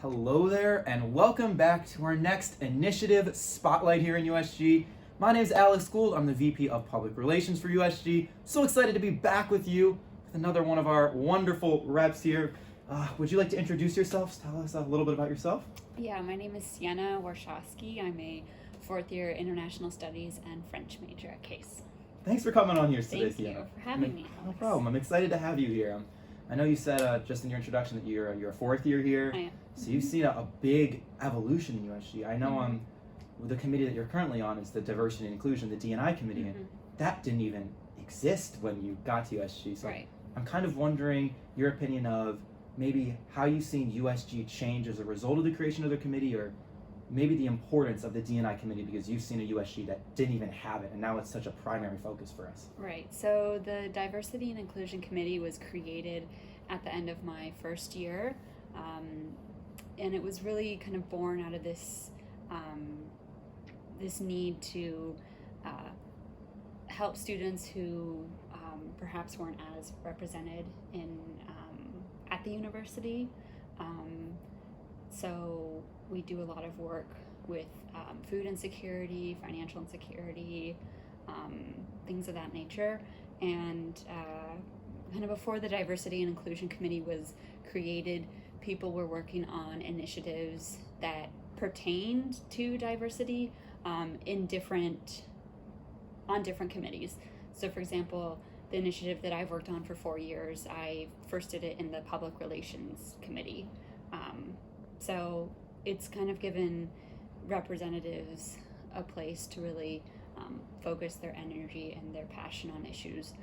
Hello there, and welcome back to our next initiative spotlight here in USG. My name is Alex Gould. I'm the VP of Public Relations for USG. So excited to be back with you with another one of our wonderful reps here. Would you like to introduce yourselves? Tell us a little bit about yourself. Yeah, my name is Sienna Warshawsky. I'm a fourth-year International Studies and French major at Case. Thanks for coming on here today, Thank Sienna. you for having me. No problem. I'm excited to have you here. I know you said just in your introduction that you're a fourth year here. I am. So you've seen a big evolution in USG. I know the committee that you're currently on is the Diversity and Inclusion, the D&I committee, and that didn't even exist when you got to USG. So Right. I'm kind of wondering your opinion of maybe how you've seen USG change as a result of the creation of the committee, or maybe the importance of the D&I committee because you've seen a USG that didn't even have it, and now it's such a primary focus for us. Right. So the Diversity and Inclusion Committee was created at the end of my first year, and it was really kind of born out of this this need to help students who perhaps weren't as represented in at the university. So we do a lot of work with food insecurity, financial insecurity, things of that nature. And kind of before the Diversity and Inclusion Committee was created, people were working on initiatives that pertained to diversity on different committees. So for example, the initiative that I've worked on for 4 years, I first did it in the Public Relations Committee. So it's kind of given representatives a place to really focus their energy and their passion on issues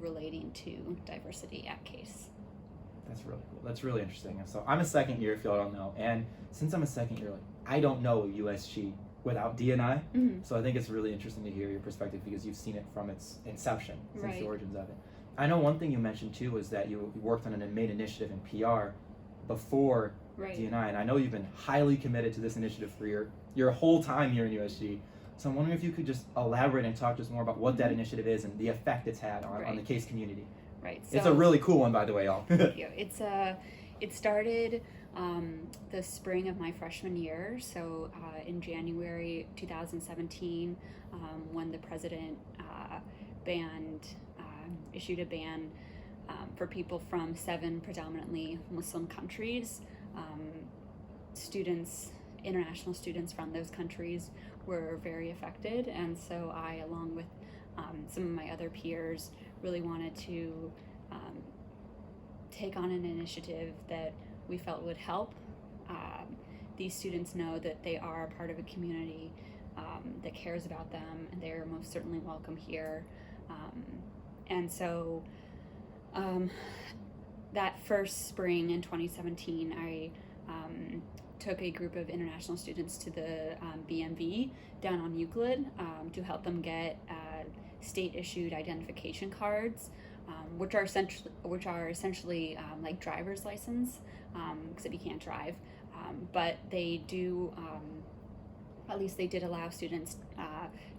relating to diversity at Case. That's really cool. That's really interesting. So I'm a second year, if y'all don't know, and since I'm a second year, I don't know USG without D&I. So I think it's really interesting to hear your perspective because you've seen it from its inception, since the origins of it. I know one thing you mentioned too was that you worked on an main initiative in PR before D&I, and I know you've been highly committed to this initiative for your whole time here in USG. So I'm wondering if you could just elaborate and talk to us more about what that initiative is and the effect it's had on the Case community. Right. So, it's a really cool one, by the way, y'all. Thank you. It started the spring of my freshman year. So in January 2017, when the president issued a ban for people from 7 predominantly Muslim countries. International students from those countries were very affected, and so I, along with some of my other peers, really wanted to take on an initiative that we felt would help these students know that they are a part of a community that cares about them, and they're most certainly welcome here. And so that first spring in 2017, I took a group of international students to the BMV down on Euclid to help them get state-issued identification cards, which are essentially like driver's license, except you can't drive. But they do, at least they did allow students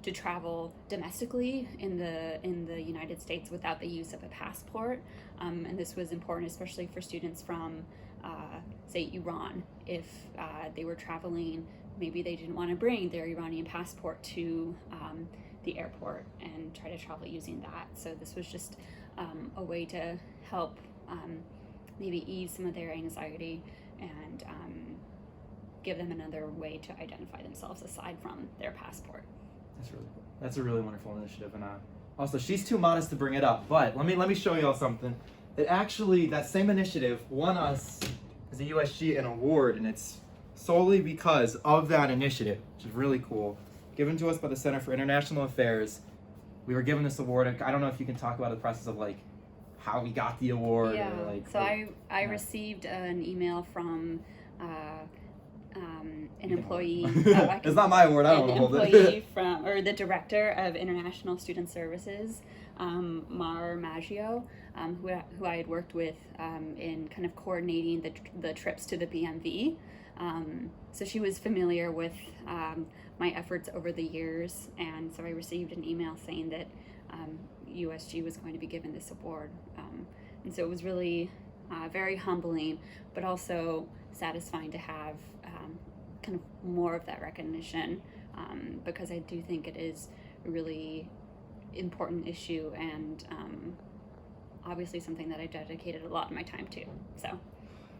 to travel domestically in the United States without the use of a passport, and this was important, especially for students from say Iran. If they were traveling, maybe they didn't want to bring their Iranian passport to the airport and try to travel using that. So this was just a way to help maybe ease some of their anxiety and give them another way to identify themselves aside from their passport. That's really cool. That's a really wonderful initiative, and also she's too modest to bring it up, but let me show y'all something. That same initiative won us as a USG an award, and it's solely because of that initiative, which is really cool. Given to us by the Center for International Affairs. We were given this award. I don't know if you can talk about the process of how we got the award. Yeah. Or I received an email from an employee. It's not my award. I don't want to hold it. Or the director of International Student Services, Mar Maggio, who I had worked with in kind of coordinating the trips to the BMV. So she was familiar with my efforts over the years, and so I received an email saying that USG was going to be given this award. And so it was really very humbling, but also satisfying to have kind of more of that recognition, because I do think it is a really important issue, and obviously something that I dedicated a lot of my time to. So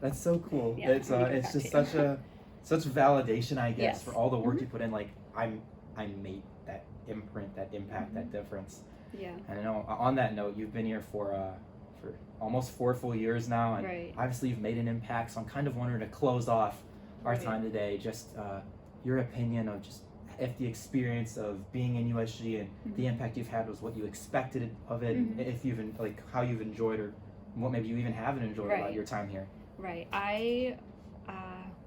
that's so cool. Yeah, It's just such validation, I guess, Yes. for all the work you put in. Like I made that imprint, that impact, that difference. yeah, And I know on that note, you've been here for almost 4 full years now, and right. obviously you've made an impact. So I'm kind of wondering to close off our Right. time today, just your opinion of just if the experience of being in USG and the impact you've had was what you expected of it, if you've like how you've enjoyed or what maybe you even haven't enjoyed about Right. your time here. Right.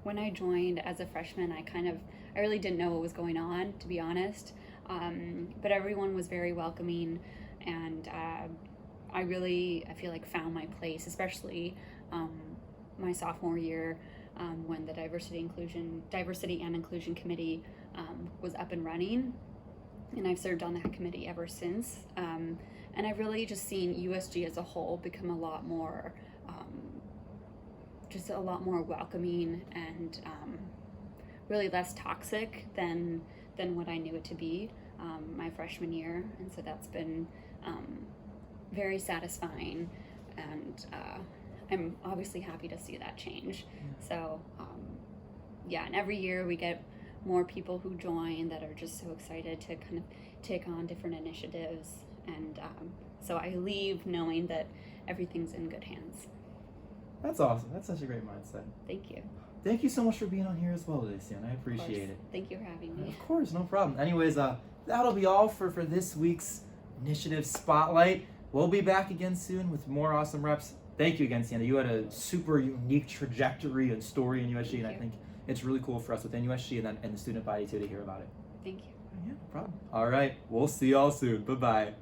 When I joined as a freshman, I really didn't know what was going on, to be honest. But everyone was very welcoming, and I feel like found my place, especially my sophomore year, when the Diversity and Inclusion Committee was up and running, and I've served on that committee ever since. And I've really just seen USG as a whole become a lot more welcoming, and really less toxic than what I knew it to be my freshman year. And so that's been very satisfying, and I'm obviously happy to see that change. So and every year we get more people who join that are just so excited to kind of take on different initiatives, and so I leave knowing that everything's in good hands. That's awesome. That's such a great mindset. Thank you. Thank you so much for being on here as well today, Sienna. I appreciate it. Thank you for having me. Of course, no problem. Anyways, that'll be all for this week's Initiative Spotlight. We'll be back again soon with more awesome reps. Thank you again, Sienna. You had a super unique trajectory and story in USG, and I think it's really cool for us within USG and the student body too to hear about it. Thank you. Yeah, no problem. All right, we'll see y'all soon. Bye-bye.